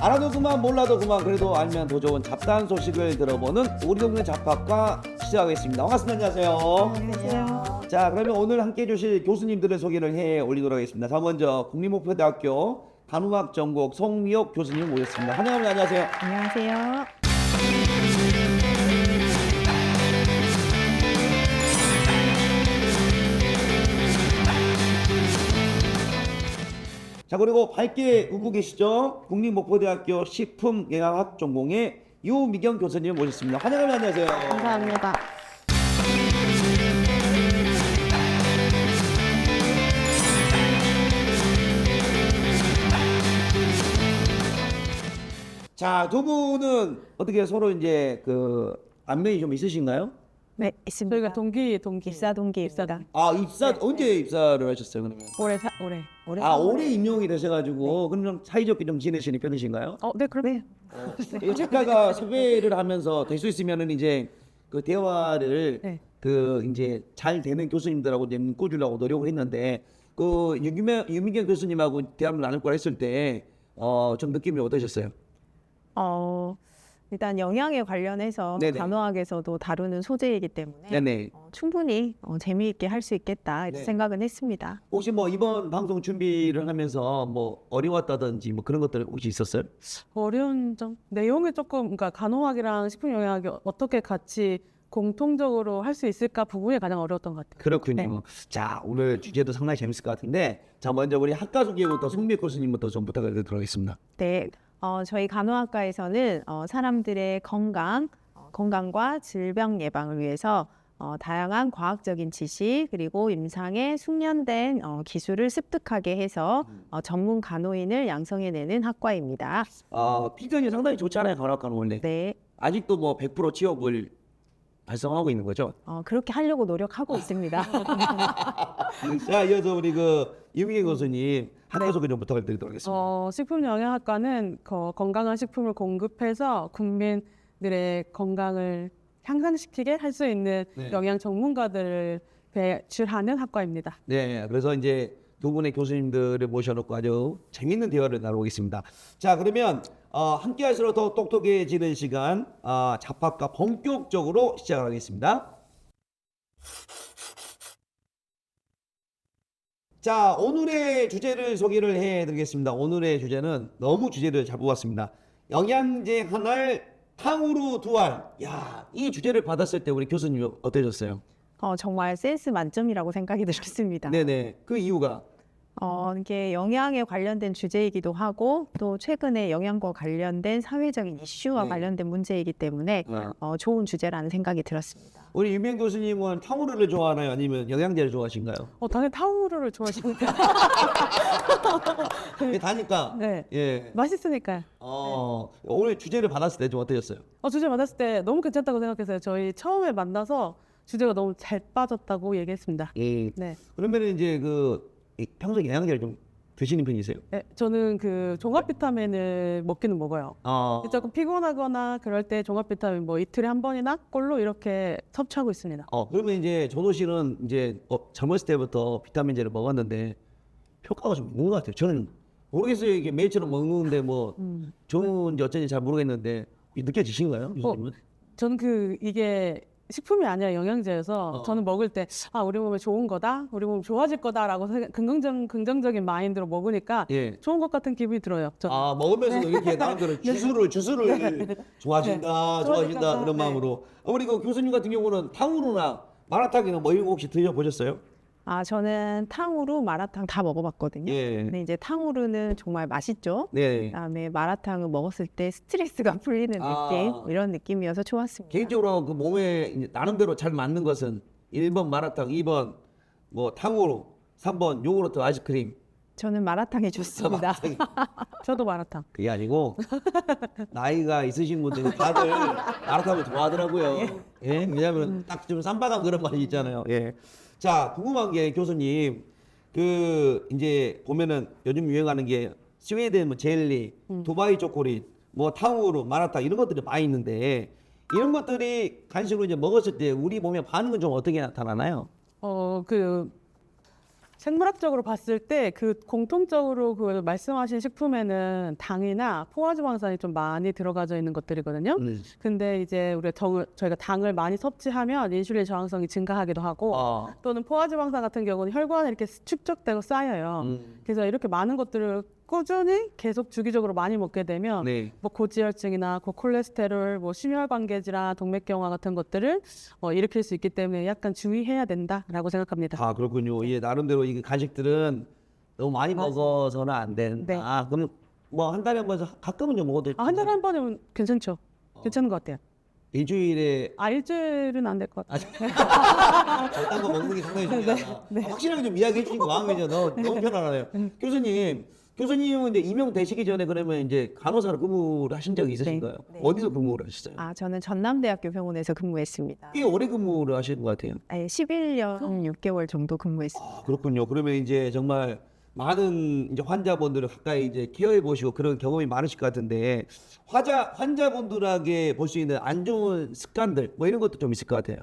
알아도 그만 몰라도 그만 그래도 알면 더 좋은 잡다한 소식을 들어보는 우리 동네 잡학과 시작하겠습니다. 반갑습니다. 안녕하세요. 안녕하세요. 자, 그러면 오늘 함께 해주실 교수님들의 소개를 해 올리도록 하겠습니다. 자, 먼저 국립목표대학교 간호학 전공 송미옥 교수님 모셨습니다. 환영합니다. 안녕하세요. 안녕하세요. 자, 그리고 밝게 웃고 계시죠? 국립목포대학교 식품영양학 전공의 유미경 교수님 모셨습니다. 환영합니다. 안녕하세요. 감사합니다. 자, 두 분은 어떻게 서로 이제 그 안면이 좀 있으신가요? 네, 있습니다. 저희가 동기 입사 동기입니다. 아, 입사 언제 입사를 하셨어요, 그러면? 올해 아, 올해 임용이 되셔가지고 그럼 좀 사이좋게 좀 지내시는 편이신가요? 네 그럼 이 작가가 섭외를 하면서 될 수 있으면은 이제 그 대화를 네. 그 이제 잘 되는 교수님들하고 이제 묶어주려고 노력을 했는데 그 유민경 교수님하고 대화를 나눌 걸 했을 때 좀 느낌이 어떠셨어요? 일단 영양에 관련해서 네네. 간호학에서도 다루는 소재이기 때문에 네네. 충분히 재미있게 할 수 있겠다 이렇게 네. 생각은 했습니다. 혹시 뭐 이번 방송 준비를 하면서 뭐 어려웠다든지 뭐 그런 것들 혹시 있었어요? 어려운 점 내용이 조금 그러니까 간호학이랑 식품영양학이 어떻게 같이 공통적으로 할 수 있을까 부분이 가장 어려웠던 것 같아요. 그렇군요. 자, 오늘 주제도 상당히 재밌을 것 같은데 자, 먼저 우리 학과 소개부터 송미옥 교수님부터 좀 부탁을 드리도록 하겠습니다. 네, 저희 간호학과에서는 사람들의 건강과 질병 예방을 위해서 다양한 과학적인 지식 그리고 임상에 숙련된 기술을 습득하게 해서 전문 간호인을 양성해내는 학과입니다. 필전이 상당히 좋잖아요, 간호학과는 원래. 네, 아직도 뭐 100% 취업을 달성하고 있는 거죠. 그렇게 하려고 노력하고 있습니다. 자, 이어서 우리 그 유미경 교수님 학과 소개 좀 부탁을 드리도록 하겠습니다. 식품영양학과는 건강한 식품을 공급해서 국민들의 건강을 향상시키게 할 수 있는 네. 영양 전문가들을 배출하는 학과입니다. 네, 그래서 이제 두 분의 교수님들을 모셔놓고 아주 재밌는 대화를 나누겠습니다. 자, 그러면 함께 할수록 더 똑똑해지는 시간 잡학과 본격적으로 시작하겠습니다. 자, 오늘의 주제를 소개를 해드리겠습니다. 오늘의 주제는 너무 주제를 잘 뽑았습니다. 영양제 한 알, 탕후루 두 알. 야, 이 주제를 받았을 때 우리 교수님 어떠셨어요? 정말 센스 만점이라고 생각이 들었습니다. 네네. 그 이유가 이게 영양에 관련된 주제이기도 하고 또 최근에 영양과 관련된 사회적인 이슈와 네. 관련된 문제이기 때문에 좋은 주제라는 생각이 들었습니다. 우리 유명 교수님은 탕후루를 좋아하나요? 아니면 영양제를 좋아하신가요? 당연히 탕후루를 좋아하시니까. 다니까. 네. 예. 맛있으니까요. 오늘 주제를 받았을 때 좀 어떠셨어요? 주제 받았을 때 너무 괜찮다고 생각했어요. 저희 처음에 만나서 주제가 너무 잘 빠졌다고 얘기했습니다. 예. 네. 그러면 이제 평소에 영양제를 좀 드시는 편이세요? 네, 저는 그 종합 비타민을 먹기는 먹어요. 조금 피곤하거나 그럴 때 종합 비타민 뭐 이틀에 한 번이나 꼴로 이렇게 섭취하고 있습니다. 그러면 이제 전호 씨는 이제 젊었을 때부터 비타민제를 먹었는데 효과가 좀 있는 것 같아요. 저는 모르겠어요. 이게 매일처럼 먹는데 뭐 좋은지 어쩐지 잘 모르겠는데 느껴지신가요? 교수님은? 저는 이게 식품이 아니라 영양제여서 저는 먹을 때 우리 몸에 좋은 거다, 우리 몸 좋아질 거다라고 긍정적인 마인드로 먹으니까 예. 좋은 것 같은 기분이 들어요. 저는. 먹으면서도 이렇게 나름대로 주스를 좋아진다 좋아진다. 그런 네. 마음으로. 우리 그 교수님 같은 경우는 탕후루나 마라탕이나 뭐 이런 거 혹시 드셔보셨어요? 저는 탕후루, 마라탕 다 먹어봤거든요. 예. 근데 이제 탕후루는 정말 맛있죠. 네. 그다음에 마라탕은 먹었을 때 스트레스가 풀리는 느낌 이런 느낌이어서 좋았습니다. 개인적으로 그 몸에 이제 나름대로 잘 맞는 것은 1번 마라탕, 2번 뭐 탕후루, 3번 요구르트 아이스크림. 저는 마라탕이 좋습니다. 저도 마라탕. 그게 아니고 나이가 있으신 분들이 다들 마라탕을 좋아하더라고요. 예, 왜냐하면 딱 좀 쌈바감 그런 맛이 있잖아요. 예. 자, 궁금한 게 교수님 이제 보면은 요즘 유행하는 게 스웨덴 뭐 젤리, 두바이 초콜릿, 뭐 탕후루, 마라탕 이런 것들이 많이 있는데 이런 것들이 간식으로 이제 먹었을 때 우리 몸에 반응은 좀 어떻게 나타나나요? 생물학적으로 봤을 때 그 공통적으로 그 말씀하신 식품에는 당이나 포화지방산이 좀 많이 들어가져 있는 것들이거든요. 근데 이제 저희가 당을 많이 섭취하면 인슐린 저항성이 증가하기도 하고 또는 포화지방산 같은 경우는 혈관에 이렇게 축적되고 쌓여요. 그래서 이렇게 많은 것들을 꾸준히 계속 주기적으로 많이 먹게 되면 네. 뭐 고지혈증이나 고콜레스테롤, 뭐 심혈관계질환, 동맥경화 같은 것들을 일으킬 수 있기 때문에 약간 주의해야 된다라고 생각합니다. 아 그렇군요. 예, 나름대로 이 간식들은 너무 많이 먹어서는 안 된다. 네. 아, 그럼 뭐 한 달에 한 번 가끔은 좀 먹어도 한 달에 한 번이면 괜찮죠. 괜찮은 것 같아요. 일주일에 일주일은 안 될 것 같아요. 어떤 거 먹는 게 상당히 중요하다. 네. 확실하게 좀 이야기해 주신 거 마음이죠. 너무 편안하네요. 교수님은 이제 임용되시기 전에 그러면 이제 간호사로 근무를 하신 적이 있으신가요? 네. 어디서 근무를 하셨어요? 저는 전남대학교 병원에서 근무했습니다. 꽤 오래 근무를 하시는 것 같아요. 11년 6개월 정도 근무했습니다. 아, 그렇군요. 그러면 이제 정말 많은 이제 환자분들을 가까이 이제 케어해 보시고 그런 경험이 많으실 것 같은데 환자분들에게 볼 수 있는 안 좋은 습관들 뭐 이런 것도 좀 있을 것 같아요.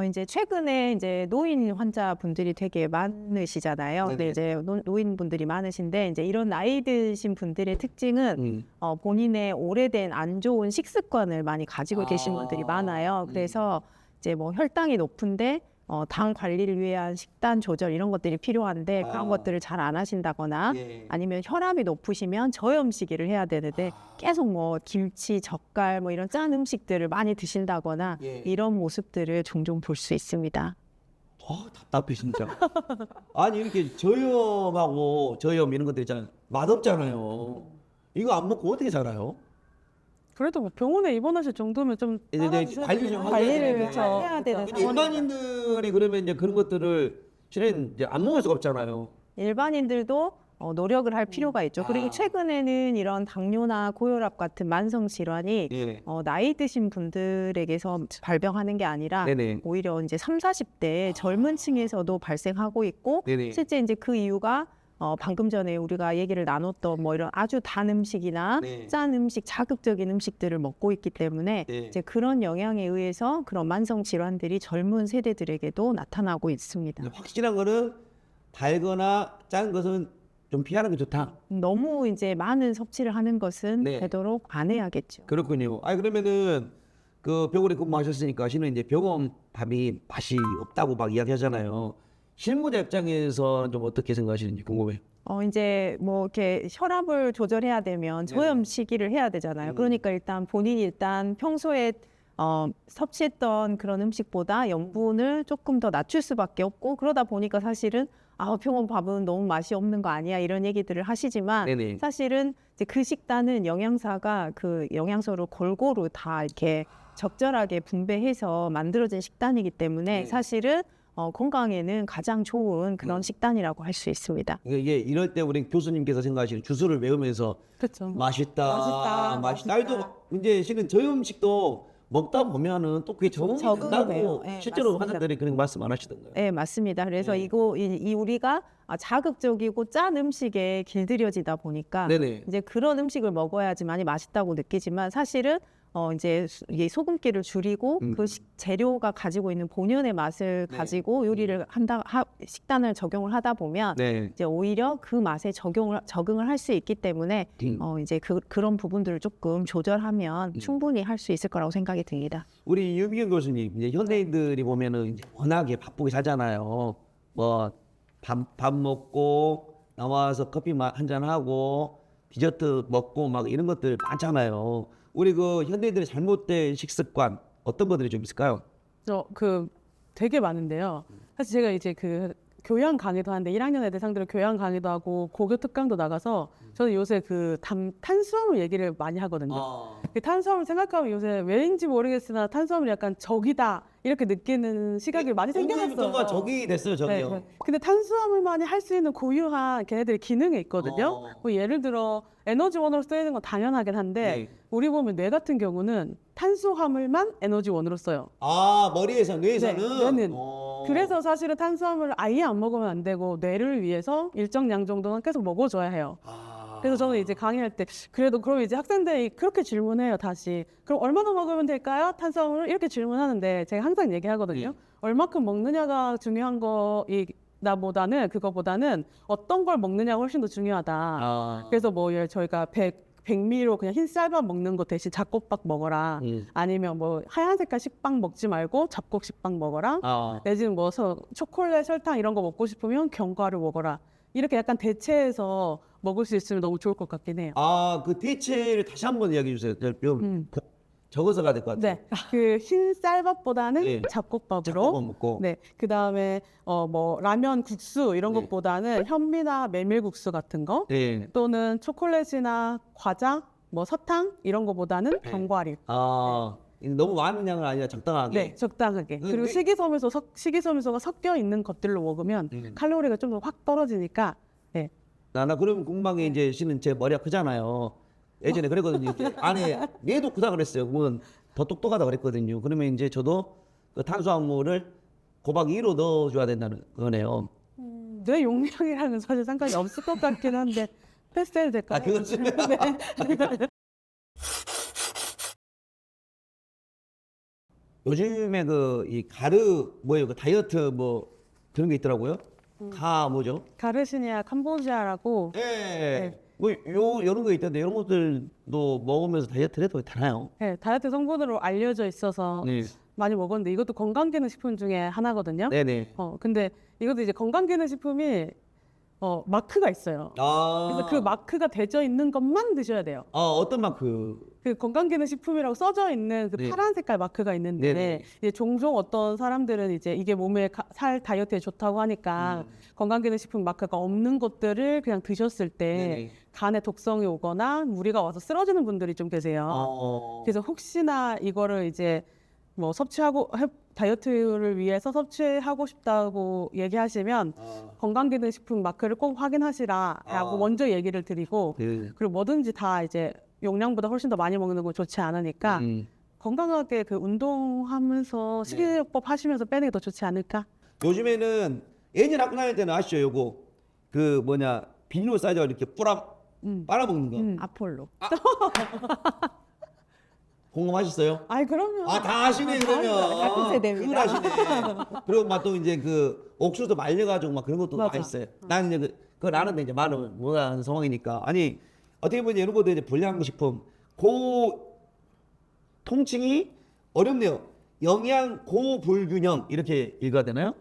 이제 최근에 이제 노인 환자분들이 되게 많으시잖아요. 근데 네네. 이제 노인분들이 많으신데 이제 이런 나이 드신 분들의 특징은 본인의 오래된 안 좋은 식습관을 많이 가지고 계신 분들이 많아요. 그래서 이제 뭐 혈당이 높은데 당 관리를 위한 식단 조절 이런 것들이 필요한데 그런 것들을 잘 안 하신다거나 예. 아니면 혈압이 높으시면 저염식이를 해야 되는데 계속 뭐 김치, 젓갈 뭐 이런 짠 음식들을 많이 드신다거나 예. 이런 모습들을 종종 볼 수 있습니다. 답답해 진짜. 아니 이렇게 저염 이런 것들 있잖아요. 맛없잖아요. 이거 안 먹고 어떻게 살아요? 그래도 뭐 병원에 입원하실 정도면 좀 이제 관리 좀 관리를 하셔야 되는데. 해야 되는 근데 일반인들이 그러면 이제 그런 것들을 실은 이제 안 먹을 수가 없잖아요. 일반인들도 노력을 할 필요가 있죠. 그리고 최근에는 이런 당뇨나 고혈압 같은 만성 질환이 예. 나이 드신 분들에게서 발병하는 게 아니라 네네. 오히려 이제 3, 40대 젊은 층에서도 발생하고 있고 네네. 실제 이제 그 이유가 방금 전에 우리가 얘기를 나눴던 뭐 이런 아주 단 음식이나 네. 짠 음식, 자극적인 음식들을 먹고 있기 때문에 네. 이제 그런 영향에 의해서 그런 만성 질환들이 젊은 세대들에게도 나타나고 있습니다. 확실한 거는 달거나 짠 것은 좀 피하는 게 좋다. 너무 이제 많은 섭취를 하는 것은 네. 되도록 안 해야겠죠. 그렇군요. 그러면은 그 병원에 근무하셨으니까 실은 이제 병원 밥이 맛이 없다고 막 이야기하잖아요. 실무자 입장에서 좀 어떻게 생각하시는지 궁금해요. 이제 뭐 이렇게 혈압을 조절해야 되면 저염 시기를 해야 되잖아요. 그러니까 본인이 평소에 섭취했던 그런 음식보다 염분을 조금 더 낮출 수밖에 없고 그러다 보니까 사실은 병원 밥은 너무 맛이 없는 거 아니야 이런 얘기들을 하시지만 네네. 사실은 이제 그 식단은 영양사가 그 영양소를 골고루 다 이렇게 적절하게 분배해서 만들어진 식단이기 때문에 네. 사실은 건강에는 가장 좋은 그런 식단이라고 할 수 있습니다. 이게 이럴 때 우리 교수님께서 생각하시는 주술을 외우면서 그렇죠. 맛있다. 또 이제 실은 저염식도 먹다 보면은 또 그게 적응이 적응이 된다고 돼요. 네, 실제로 맞습니다. 환자들이 그런 말씀 안 하시던가요? 네, 맞습니다. 그래서 네. 이 우리가 자극적이고 짠 음식에 길들여지다 보니까 네네. 이제 그런 음식을 먹어야지만이 맛있다고 느끼지만 사실은 이제 이 소금기를 줄이고 그 재료가 가지고 있는 본연의 맛을 네. 가지고 요리를 식단을 적용을 하다 보면 네. 이제 오히려 그 맛에 적응을 할 수 있기 때문에 이제 그런 부분들을 조금 조절하면 충분히 할 수 있을 거라고 생각이 듭니다. 우리 유미경 교수님, 이제 현대인들이 보면은 이제 워낙에 바쁘게 살잖아요. 뭐 밥 먹고 나와서 커피 한 잔 하고 디저트 먹고 막 이런 것들 많잖아요. 우리 그 현대인들의 잘못된 식습관 어떤 것들이 좀 있을까요? 되게 많은데요. 사실 제가 이제 그 교양 강의도 하는데 1학년 애들 상대로 교양 강의도 하고 고교 특강도 나가서 저는 요새 그 탄수화물 얘기를 많이 하거든요. 그 탄수화물 생각하면 요새 왜인지 모르겠으나 탄수화물이 약간 적이다 이렇게 느끼는 시각이 많이 생겨났어요. 적이 됐어요, 적이요. 네. 근데 탄수화물만이 할 수 있는 고유한 걔네들의 기능이 있거든요. 뭐 예를 들어 에너지원으로 쓰이는 건 당연하긴 한데 네. 우리 보면 뇌 같은 경우는 탄수화물만 에너지원으로 써요. 뇌에서는. 뇌는. 그래서 사실은 탄수화물을 아예 안 먹으면 안 되고 뇌를 위해서 일정 량 정도는 계속 먹어줘야 해요. 그래서 저는 이제 강의할 때 그럼 이제 학생들이 그렇게 질문해요. 다시 그럼 얼마나 먹으면 될까요? 탄수화물을 이렇게 질문하는데 제가 항상 얘기하거든요. 얼마큼 먹느냐가 중요한 거 나보다는 그거보다는 어떤 걸 먹느냐가 훨씬 더 중요하다. 아. 그래서 뭐 저희가 백미로 그냥 흰 쌀밥 먹는 거 대신 잡곡밥 먹어라. 아니면 뭐 하얀 색깔 식빵 먹지 말고 잡곡 식빵 먹어라. 내지는 뭐 초콜릿, 설탕 이런 거 먹고 싶으면 견과류 먹어라. 이렇게 약간 대체해서 먹을 수 있으면 너무 좋을 것 같긴 해요. 그 대체를 다시 한번 이야기해 주세요. 좀 적어서 가야 될 것 같아요. 네, 그 흰 쌀밥보다는 네. 잡곡밥으로. 잡곡밥 먹고. 네, 그 다음에 뭐 라면, 국수 이런 네. 것보다는 현미나 메밀국수 같은 거, 네. 또는 초콜릿이나 과자, 뭐 사탕 이런 거보다는 네. 견과류. 너무 많은 양은 아니라 적당하게. 네, 적당하게. 그리고 네. 식이섬유소가 섞여 있는 것들로 먹으면 칼로리가 좀 더 확 떨어지니까. 네. 나 그럼 궁금한 게 이제 씨는 제 머리가 크잖아요. 예전에 그랬거든요. 이제 안에 뇌도 크다 그랬어요. 그건 더 똑똑하다 그랬거든요. 그러면 이제 저도 그 탄수화물을 곱하기 2로 넣어줘야 된다는 거네요. 뇌 용량이랑은 사실 상관이 없을 것 같긴 한데 패스해도 될까요? 그거지. 네. 요즘에 이 뭐예요? 그 다이어트 뭐 그런 게 있더라고요. 뭐죠? 가르시니아 캄보지아라고. 예. 뭐 이런 거 있던데 이런 것들도 먹으면서 다이어트를 해도 되나요? 네, 다이어트 성분으로 알려져 있어서 네. 많이 먹었는데 이것도 건강기능식품 중에 하나거든요. 네네. 근데 이것도 이제 건강기능식품이 마크가 있어요. 그래서 그 마크가 되어 있는 것만 드셔야 돼요. 어떤 마크? 그 건강기능식품이라고 써져 있는 그 네. 파란 색깔 마크가 있는데 네네. 이제 종종 어떤 사람들은 이제 이게 몸에 살 다이어트에 좋다고 하니까 건강기능식품 마크가 없는 것들을 그냥 드셨을 때 네네. 간에 독성이 오거나 무리가 와서 쓰러지는 분들이 좀 계세요. 그래서 혹시나 이거를 이제 뭐 다이어트를 위해서 섭취하고 싶다고 얘기하시면 건강기능식품 마크를 꼭 확인하시라라고 먼저 얘기를 드리고 네. 그리고 뭐든지 다 이제 용량보다 훨씬 더 많이 먹는 건 좋지 않으니까 건강하게 그 운동하면서 식이요법 하시면서 빼는 게 더 좋지 않을까? 요즘에는 예전 학교 다닐 때는 아시죠? 요거 비닐로 싸져 이렇게 빨아먹는 거. 아폴로. 공감하셨어요? 아이 그럼요. 다 아시네 그러면. 같은 세대입니다. 그걸 아시네. 그리고 막 또 이제 그 옥수수 말려가지고 막 그런 것도 맞아. 맛있어요. 나는 이제 그걸 아는데 이제 말을 못하는 상황이니까. 아니 어떻게 보면 이런 것도 이제 불량식품 통칭이 어렵네요. 영양 고불균형 이렇게 읽어야 되나요?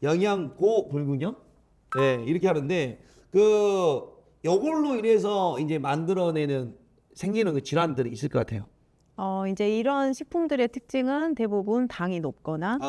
영양 고불균형? 네 이렇게 하는데 요걸로 인해서 이제 만들어내는 생기는 그 질환들이 있을 것 같아요. 이제 이런 식품들의 특징은 대부분 당이 높거나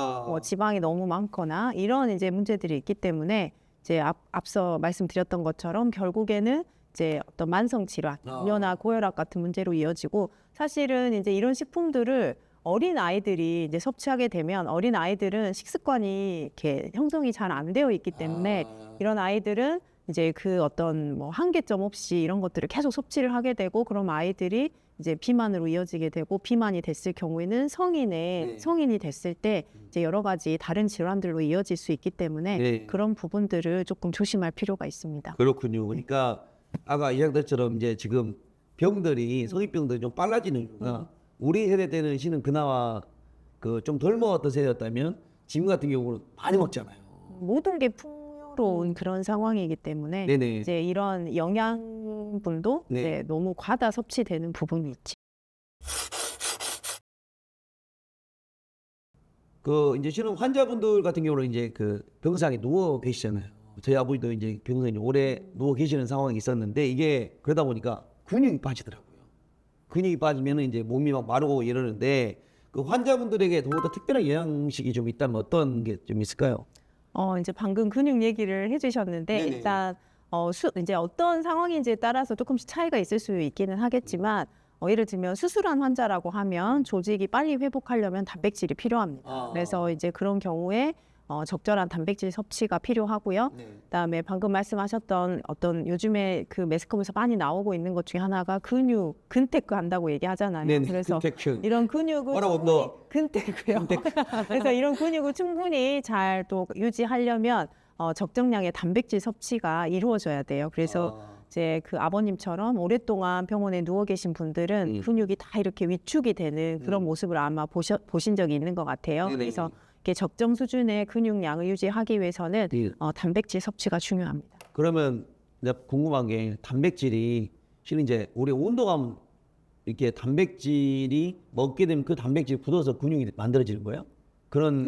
지방이 너무 많거나 이런 이제 문제들이 있기 때문에 이제 앞서 말씀드렸던 것처럼 결국에는 이제 어떤 만성 질환, 당뇨나 고혈압 같은 문제로 이어지고 사실은 이제 이런 식품들을 어린 아이들이 이제 섭취하게 되면 어린 아이들은 식습관이 이렇게 형성이 잘 안 되어 있기 때문에 이런 아이들은 이제 그 어떤 뭐 한계점 없이 이런 것들을 계속 섭취를 하게 되고 그럼 아이들이 이제 비만으로 이어지게 되고 비만이 됐을 경우에는 성인이 됐을 때 이제 여러 가지 다른 질환들로 이어질 수 있기 때문에 그런 부분들을 조금 조심할 필요가 있습니다. 그렇군요. 그러니까 아까 이야기들처럼 이제 지금 성인병들이 좀 빨라지는 이유가 우리 세대 때는 씨는 그나마 좀 덜 먹었던 세대였다면 지금 같은 경우는 많이 먹잖아요. 모든 게 풍요로운 그런 상황이기 때문에 네네. 이제 이런 영양분도 네. 이제 너무 과다 섭취되는 부분이 있지. 이제 실은 환자분들 같은 경우는 이제 병상에 누워 계시잖아요. 저희 아버지도 이제 병상에 오래 누워 계시는 상황이 있었는데 이게 그러다 보니까 근육이 빠지더라고요. 근육이 빠지면 이제 몸이 막 마르고 이러는데 그 환자분들에게 더욱더 특별한 영양식이 좀 있다면 어떤 게 좀 있을까요? 이제 방금 근육 얘기를 해주셨는데 네네. 일단 이제 어떤 상황인지에 따라서 조금씩 차이가 있을 수 있기는 하겠지만 예를 들면 수술한 환자라고 하면 조직이 빨리 회복하려면 단백질이 필요합니다. 그래서 이제 그런 경우에 적절한 단백질 섭취가 필요하고요. 그다음에 방금 말씀하셨던 어떤 요즘에 그 매스컴에서 많이 나오고 있는 것 중에 하나가 근테크 한다고 얘기하잖아요. 네네. 그래서 근테크. 이런 근육을 뭐라고 너? 근테크요. 그래서 이런 근육을 충분히 잘 또 유지하려면 적정량의 단백질 섭취가 이루어져야 돼요. 그래서 이제 그 아버님처럼 오랫동안 병원에 누워 계신 분들은 근육이 다 이렇게 위축이 되는 그런 모습을 아마 보신 적이 있는 것 같아요. 네네. 그래서 이렇게 적정 수준의 근육량을 유지하기 위해서는 예. 단백질 섭취가 중요합니다. 그러면 내가 궁금한 게 단백질이 실은 이제 우리 운동하면 이렇게 단백질이 먹게 되면 그 단백질이 굳어서 근육이 만들어지는 거예요? 그런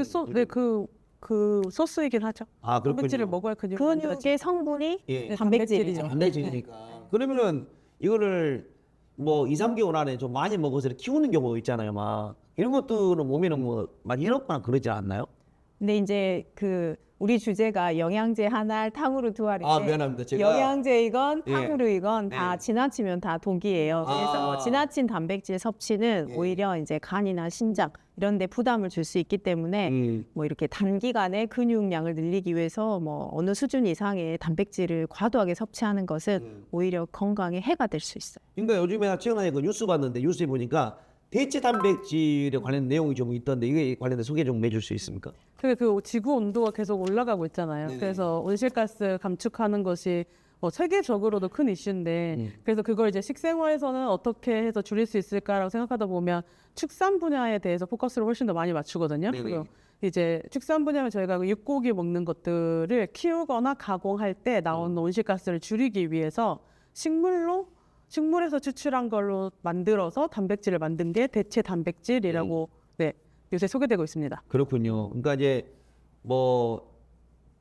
그 소스이긴 하죠. 아 그렇군요. 단백질을 먹어야 근육이 근육의 성분이 예. 단백질이죠. 단백질이니까. 그러면은 이거를 뭐 2, 3개월 안에 좀 많이 먹어서 이렇게 키우는 경우도 있잖아요. 막 이런 것들은 몸에는 뭐 많이 해롭거나 그러지 않나요? 근데 이제 그 우리 주제가 영양제 한 알, 탕후루 두 알인데 아 미안합니다. 제가 영양제이건 예. 탕후루이건 네. 다 지나치면 다 독이에요. 그래서 아. 지나친 단백질 섭취는 예. 오히려 이제 간이나 신장 이런 데 부담을 줄 수 있기 때문에 뭐 이렇게 단기간에 근육량을 늘리기 위해서 뭐 어느 수준 이상의 단백질을 과도하게 섭취하는 것은 오히려 건강에 해가 될 수 있어요. 그러니까 요즘에 최근에 그 뉴스 봤는데 뉴스에 보니까 대체 단백질에 관련 내용이 좀 있던데 이게 관련된 소개 좀 해줄 수 있습니까? 그 지구 온도가 계속 올라가고 있잖아요. 네네. 그래서 온실가스 감축하는 것이 뭐 세계적으로도 큰 이슈인데 그래서 그걸 이제 식생활에서는 어떻게 해서 줄일 수 있을까라고 생각하다 보면 축산 분야에 대해서 포커스를 훨씬 더 많이 맞추거든요. 네네. 그리고 이제 축산 분야면 저희가 그 육고기 먹는 것들을 키우거나 가공할 때 나오는 온실가스를 줄이기 위해서 식물에서 추출한 걸로 만들어서 단백질을 만든 게 대체 단백질이라고 요새 소개되고 있습니다. 그렇군요. 그러니까 이제 뭐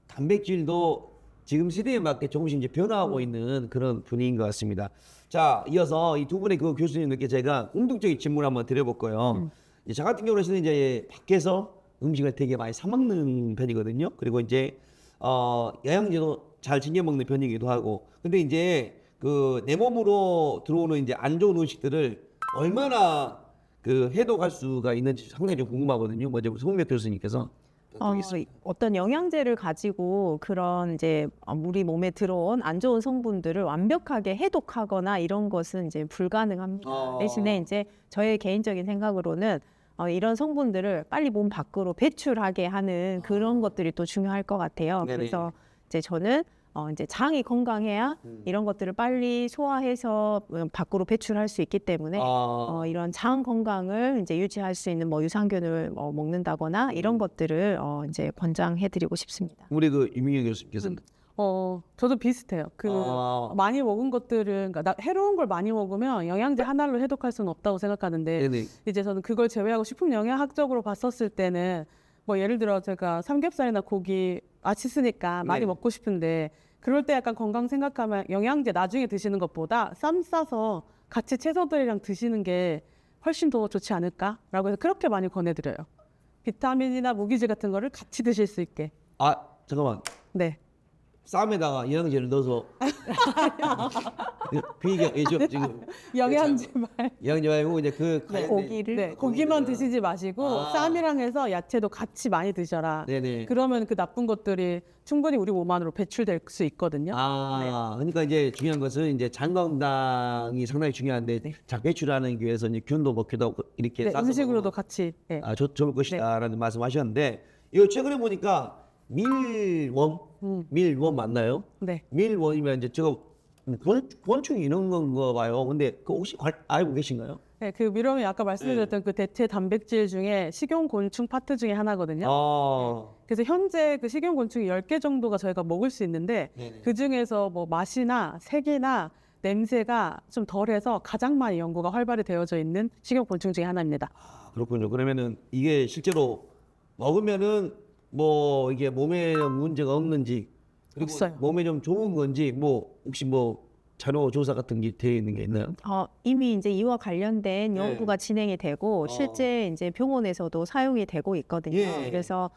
단백질도 지금 시대에 맞게 조금씩 이제 변화하고 있는 그런 분위기인 것 같습니다. 자, 이어서 이 두 분의 그 교수님들께 제가 공통적인 질문을 한번 드려볼 거예요. 이제 저 같은 경우는 이제 밖에서 음식을 되게 많이 사 먹는 편이거든요. 그리고 이제 영양제도 잘 챙겨 먹는 편이기도 하고. 근데 이제 그 내 몸으로 들어오는 이제 안 좋은 음식들을 얼마나 그 해독할 수가 있는지 상당히 좀 궁금하거든요. 먼저 송백 교수님께서. 어떤 영양제를 가지고 그런 이제 우리 몸에 들어온 안 좋은 성분들을 완벽하게 해독하거나 이런 것은 이제 불가능합니다. 대신에 이제 저의 개인적인 생각으로는 이런 성분들을 빨리 몸 밖으로 배출하게 하는 그런 것들이 또 중요할 것 같아요. 네네. 그래서 이제 저는 이제 장이 건강해야 이런 것들을 빨리 소화해서 밖으로 배출할 수 있기 때문에 이런 장 건강을 이제 유지할 수 있는 뭐 유산균을 먹는다거나 이런 것들을 이제 권장해드리고 싶습니다. 우리 그 유민경 교수님께서는 저도 비슷해요. 많이 먹은 것들은 그러니까 해로운 걸 많이 먹으면 영양제 하나로 해독할 수는 없다고 생각하는데 네네. 이제 저는 그걸 제외하고 식품 영양학적으로 봤었을 때는 뭐 예를 들어 제가 삼겹살이나 고기 맛있으니까 많이 네. 먹고 싶은데 그럴 때 약간 건강 생각하면 영양제 나중에 드시는 것보다 쌈 싸서 같이 채소들이랑 드시는 게 훨씬 더 좋지 않을까라고 해서 그렇게 많이 권해드려요. 비타민이나 무기질 같은 거를 같이 드실 수 있게. 아 잠깐만. 네. 쌈에다가 영양제를 넣어서 그 얘기 지금 영양제 말. 영양제 말고 이제 그 고기를 네, 고기만 드시지 마시고 쌈이랑 해서 야채도 같이 많이 드셔라. 네네. 그러면 그 나쁜 것들이 충분히 우리 몸 안으로 배출될 수 있거든요. 그러니까 이제 중요한 것은 이제 장 건강이 상당히 중요한데 장 배출하는 기 위해서 이제 균도 먹기도 하고 이렇게 네, 싸서 음식으로도 먹으면 같이. 네. 좋을 것이다라는 말씀하셨는데 이거 최근에 보니까 밀원 맞나요? 네. 밀원이면 이제 제가 권충 이런 건가 봐요. 근데 그 혹시 알고 계신가요? 네, 그 미럼이 아까 말씀드렸던 그 대체 단백질 중에 식용곤충 파트 중에 하나거든요. 그래서 현재 그 식용곤충이 10개 정도가 저희가 먹을 수 있는데 네네. 그 중에서 뭐 맛이나 색이나 냄새가 좀 덜해서 가장 많이 연구가 활발히 되어져 있는 식용곤충 중에 하나입니다. 그렇군요. 그러면은 이게 실제로 먹으면은 뭐 이게 몸에 문제가 없는지 그리고 없어요. 몸에 좀 좋은 건지 뭐 혹시 뭐 자료 조사 같은 게 되어 있는 게 있나요? 이미 이제 이와 관련된 네. 연구가 진행이 되고 실제 이제 병원에서도 사용이 되고 있거든요. 예. 그래서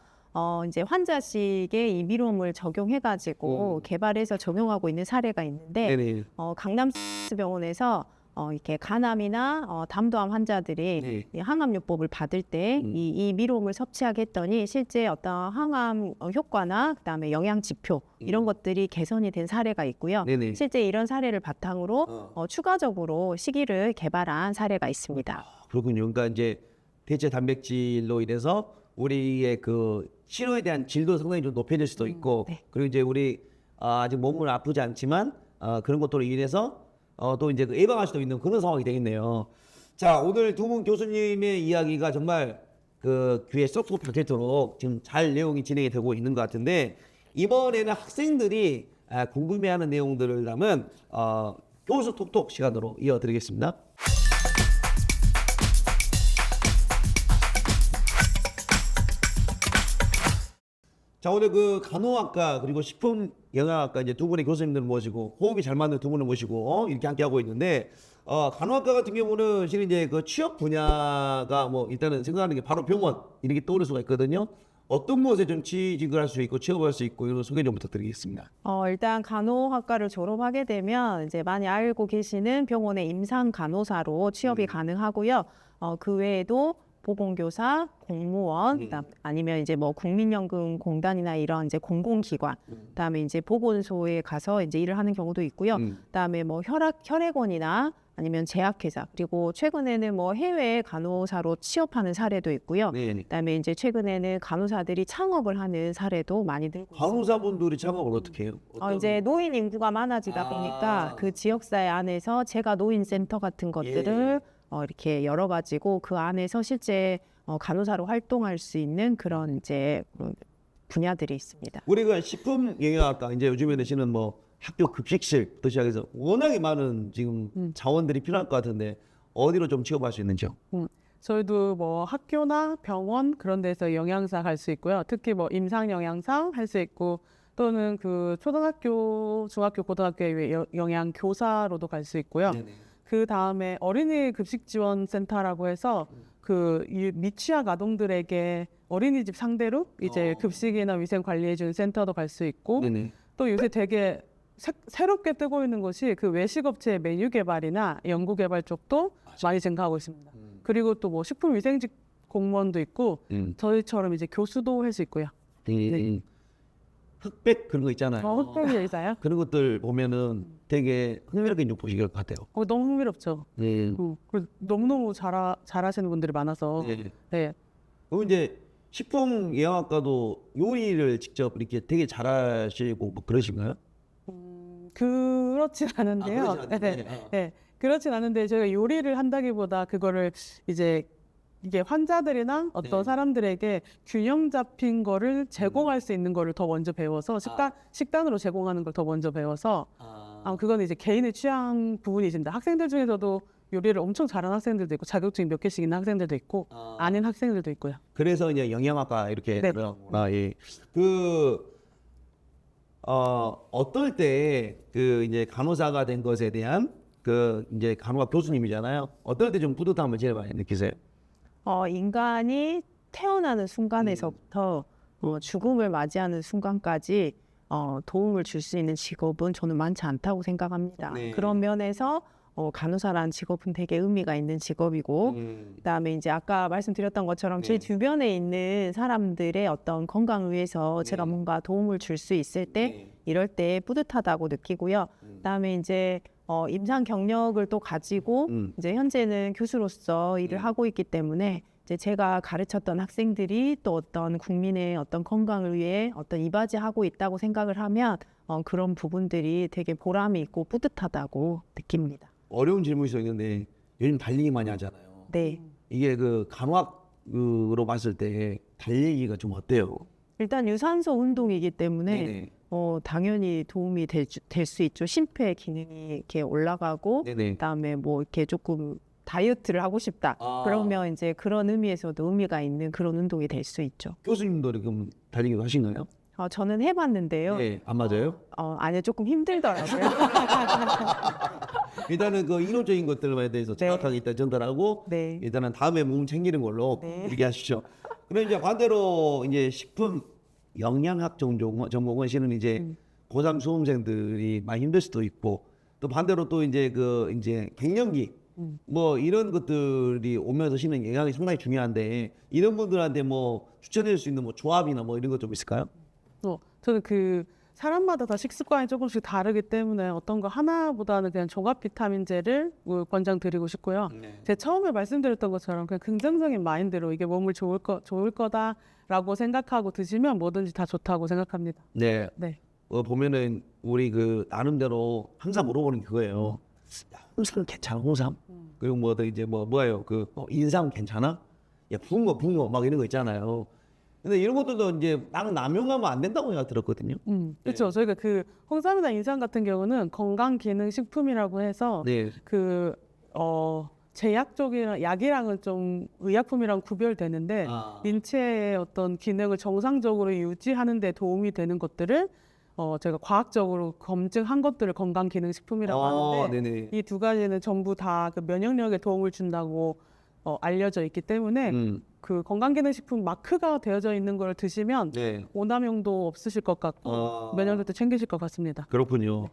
이제 환자식에 이 미롬을 적용해가지고 개발해서 적용하고 있는 사례가 있는데 네네. 강남 병원에서 이렇게 간암이나 담도암 환자들이 네. 이 항암요법을 받을 때 이 미롬을 섭취하게 했더니 실제 어떤 항암 효과나 그다음에 영양 지표 이런 것들이 개선이 된 사례가 있고요. 네네. 실제 이런 사례를 바탕으로 추가적으로 식이를 개발한 사례가 있습니다. 그렇군요. 그러니까 이제 대체 단백질로 인해서 우리의 그 치료에 대한 질도 상당히 좀 높여질 수도 있고 네. 그리고 이제 우리 아직 몸은 아프지 않지만 그런 것들로 인해서 또 이제 그 예방할 수도 있는 그런 상황이 되겠네요. 자, 오늘 두 분 교수님의 이야기가 정말 그 귀에 쏙쏙 박혀있도록 지금 잘 내용이 진행이 되고 있는 것 같은데 이번에는 학생들이 궁금해하는 내용들을 담은 교수 톡톡 시간으로 이어드리겠습니다. 자, 오늘 그 간호학과 그리고 식품영양학과 이제 두 분의 교수님들 모시고 호흡이 잘 맞는 두 분을 모시고 이렇게 함께 하고 있는데 간호학과 같은 경우는 실은 이제 그 취업 분야가 뭐 일단은 생각하는 게 바로 병원 이렇게 떠오를 수가 있거든요. 어떤 곳에 좀 취직을 할 수 있고 취업할 수 있고 이런 소개 좀 부탁드리겠습니다. 일단 간호학과를 졸업하게 되면 이제 많이 알고 계시는 병원의 임상 간호사로 취업이 가능하고요. 그 외에도 보건교사, 공무원, 그다음 아니면 이제 뭐 국민연금공단이나 이런 이제 공공기관, 그다음에 이제 보건소에 가서 이제 일을 하는 경우도 있고요. 그다음에 뭐 혈액원이나 아니면 제약회사, 그리고 최근에는 뭐 해외 간호사로 취업하는 사례도 있고요. 네. 그다음에 이제 최근에는 간호사들이 창업을 하는 사례도 많이 늘고 있습니다. 간호사분들이 창업을 어떻게 해요? 이제 노인 인구가 많아지다 보니까 그 지역사회 안에서 제가 노인센터 같은 것들을 이렇게 열어가지고 그 안에서 실제 간호사로 활동할 수 있는 그런 이제 분야들이 있습니다. 우리가 식품영양학과 이제 요즘에는 시는 뭐 학교 급식실부터 시작해서 워낙에 많은 지금 자원들이 필요할 것 같은데 어디로 좀 취업할 수 있는지요? 저희도 뭐 학교나 병원 그런 데서 영양사 갈 수 있고요. 특히 뭐 임상 영양사 할 수 있고 또는 그 초등학교, 중학교, 고등학교의 영양 교사로도 갈 수 있고요. 네네. 그 다음에 어린이 급식 지원 센터라고 해서 그 미취학 아동들에게 어린이집 상대로 이제 급식이나 위생 관리해 주는 센터도 갈 수 있고 네네. 또 요새 되게 새롭게 뜨고 있는 것이 그 외식업체의 메뉴 개발이나 연구 개발 쪽도 많이 증가하고 있습니다. 그리고 또 뭐 식품위생직 공무원도 있고 저희처럼 이제 교수도 할 수 있고요. 네. 흑백 그런 거 있잖아요. 흑백이 의사요? 그런 것들 보면은 되게 흥미롭게 좀 보시길 것 같아요. 너무 흥미롭죠. 네. 그리고 너무너무 잘하시는 분들이 많아서 네. 네. 그럼 이제 식품영양학과도 요리를 직접 이렇게 되게 잘하시고 뭐 그러신가요? 그렇진 않은데요. 그러진 않은데. 네. 그렇진 않은데 저희가 요리를 한다기보다 그거를 이제 이게 환자들이나 어떤 네. 사람들에게 균형 잡힌 거를 제공할 수 있는 거를 더 먼저 배워서 식단으로 제공하는 걸 더 먼저 배워서 그건 이제 개인의 취향 부분이신데 학생들 중에서도 요리를 엄청 잘하는 학생들도 있고 자격증 몇 개씩 있는 학생들도 있고 아닌 학생들도 있고요. 그래서 이제 영양학과 이렇게 네. 들어가구나. 예. 어떨 때 그 이제 간호사가 된 것에 대한 그 이제 간호학 교수님이잖아요. 어떨 때 좀 뿌듯함을 제일 많이 느끼세요? 인간이 태어나는 순간에서부터 죽음을 맞이하는 순간까지 도움을 줄 수 있는 직업은 저는 많지 않다고 생각합니다. 네. 그런 면에서 간호사라는 직업은 되게 의미가 있는 직업이고 그다음에 이제 아까 말씀드렸던 것처럼 제 주변에 있는 사람들의 어떤 건강을 위해서 제가 뭔가 도움을 줄 수 있을 때 이럴 때 뿌듯하다고 느끼고요. 그다음에 이제 임상 경력을 또 가지고 이제 현재는 교수로서 일을 하고 있기 때문에 이제 제가 가르쳤던 학생들이 또 어떤 국민의 어떤 건강을 위해 어떤 이바지하고 있다고 생각을 하면 그런 부분들이 되게 보람이 있고 뿌듯하다고 느낍니다. 어려운 질문이 있었는데 요즘 달리기 많이 하잖아요. 네. 이게 그 간호학으로 봤을 때 달리기가 좀 어때요? 일단 유산소 운동이기 때문에 네네. 당연히 도움이 될 수 있죠. 심폐 기능이 이렇게 올라가고 네네. 그다음에 뭐 이렇게 조금 다이어트를 하고 싶다. 그러면 이제 그런 의미에서도 의미가 있는 그런 운동이 될 수 있죠. 교수님도 그럼 달리기도 하시나요? 저는 해봤는데요. 네, 안 맞아요? 아니 조금 힘들더라고요. 일단은 그 이론적인 것들에 대해서 정확하게 일단 전달하고 네. 일단은 다음에 몸 챙기는 걸로 네. 얘기하시죠. 그럼 이제 반대로 이제 식품 영양학 전공은 실은 이제 고3 수험생들이 많이 힘들 수도 있고 또 반대로 또 이제 그 이제 갱년기 뭐 이런 것들이 오면서 실은 영양이 상당히 중요한데 이런 분들한테 뭐 추천해 줄 수 있는 뭐 조합이나 뭐 이런 것 좀 있을까요? 저는 그 사람마다 다 식습관이 조금씩 다르기 때문에 어떤 거 하나보다는 그냥 종합 비타민제를 권장드리고 싶고요. 제가 처음에 말씀드렸던 것처럼 그냥 긍정적인 마인드로 이게 몸을 좋을 거다라고 생각하고 드시면 뭐든지 다 좋다고 생각합니다. 네. 네. 보면은 우리 그 나름대로 항상 물어보는 게 그거예요. 야, 홍삼 괜찮아? 홍삼? 그리고 뭐 더 이제 뭐예요? 그 인삼 괜찮아? 야, 붕어 막 이런 거 있잖아요. 근데 이런 것들도 이제 나는 남용하면 안 된다고 내가 들었거든요. 그렇죠. 저희가 그 홍삼이나 인삼 같은 경우는 건강기능식품이라고 해서 네. 그 제약 쪽이랑 약이랑은 좀 의약품이랑 구별되는데 아. 인체의 어떤 기능을 정상적으로 유지하는 데 도움이 되는 것들을 제가 과학적으로 검증한 것들을 건강기능식품이라고 하는데 네네. 이 두 가지는 전부 다 그 면역력에 도움을 준다고 알려져 있기 때문에 그 건강기능식품 마크가 되어져 있는 걸 드시면 네. 오남용도 없으실 것 같고 면역력도 챙기실 것 같습니다. 그렇군요.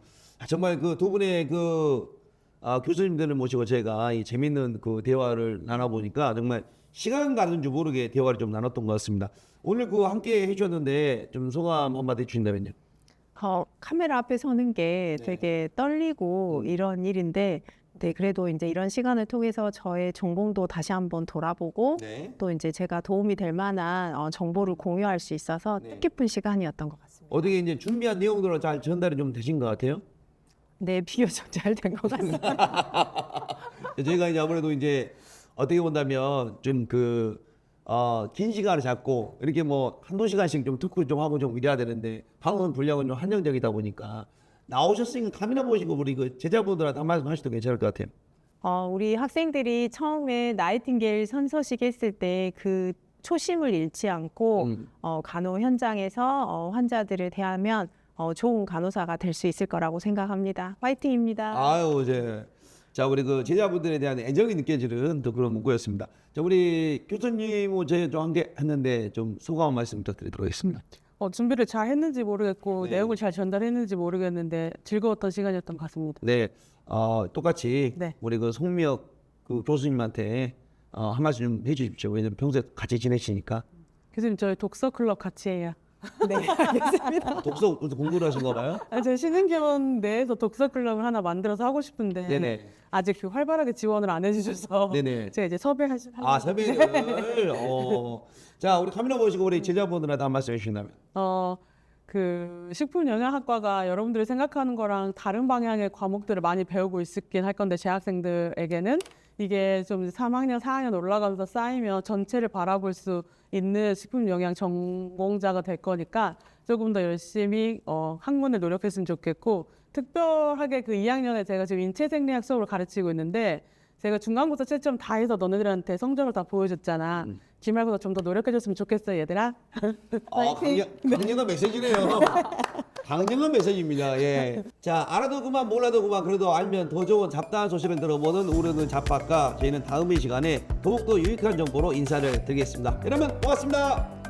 정말 그 두 분의 교수님들을 모시고 제가 이 재밌는 그 대화를 나눠보니까 정말 시간 가는 줄 모르게 대화를 좀 나눴던 것 같습니다. 오늘 함께 해주셨는데 좀 소감 한마디 해주신다면요. 카메라 앞에 서는 게 되게 떨리고 이런 일인데, 네, 그래도 이제 이런 시간을 통해서 저의 전공도 다시 한번 돌아보고 네. 또 이제 제가 도움이 될 만한 정보를 공유할 수 있어서 뜻깊은 시간이었던 것 같습니다. 어떻게 이제 준비한 내용들은 잘 전달이 좀 되신 것 같아요? 네, 비교적 잘 된 것 같습니다. 저희가 이제 아무래도 이제 어떻게 본다면 좀 긴 시간을 잡고 이렇게 뭐 한두 시간씩 좀 토크 좀 하고 좀 이래야 되는데 방송 분량은 좀 한정적이다 보니까 나오셨으니까 카메라 보시고 우리 그 제자분들한테 한 말씀 하셔도 괜찮을 것 같아요. 우리 학생들이 처음에 나이팅게일 선서식 했을 때 그 초심을 잃지 않고 간호 현장에서 환자들을 대하면 좋은 간호사가 될 수 있을 거라고 생각합니다. 화이팅입니다. 아유, 자, 우리 그 제자분들에 대한 애정이 느껴지는 또 그런 문구였습니다. 자, 우리 교수님하고 저희 좀 함께 했는데 좀 소감 한 말씀 부탁드리도록 하겠습니다. 준비를 잘 했는지 모르겠고 네. 내용을 잘 전달했는지 모르겠는데 즐거웠던 시간이었던 것 같습니다. 네, 똑같이 네. 우리 그 송미혁 그 교수님한테 한 말씀 좀 해주십시오. 왜냐면 평소에 같이 지내시니까. 교수님 저희 독서 클럽 같이 해요. 네, 알겠습니다. 독서 공부를 하신 거 봐요? 제 신흥기원 내에서 독서 클럽을 하나 만들어서 하고 싶은데 네네. 아직 그 활발하게 지원을 안 해주셔서 네네. 제가 이제 섭외하실 섭외를. 자, 우리 카메라 보시고 우리 제자분들한테 한 말씀 해주신다면. 그 식품영양학과가 여러분들이 생각하는 거랑 다른 방향의 과목들을 많이 배우고 있긴 할 건데 재학생들에게는 이게 좀 3학년, 4학년 올라가면서 쌓이면 전체를 바라볼 수 있는 식품영양 전공자가 될 거니까 조금 더 열심히 학문을 노력했으면 좋겠고 특별하게 그 2학년에 제가 지금 인체생리학 수업을 가르치고 있는데 제가 중간고사 채점 다 해서 너네들한테 성적을 다 보여줬잖아. 기말고사 좀 더 노력해줬으면 좋겠어 얘들아. 강력한 메시지네요. 강력한 메시지입니다. 예. 자, 알아도 그만 몰라도 그만 그래도 알면 더 좋은 잡다한 소식을 들어보는 우리는 잡박과 저희는 다음 이 시간에 더욱더 유익한 정보로 인사를 드리겠습니다. 여러분 고맙습니다.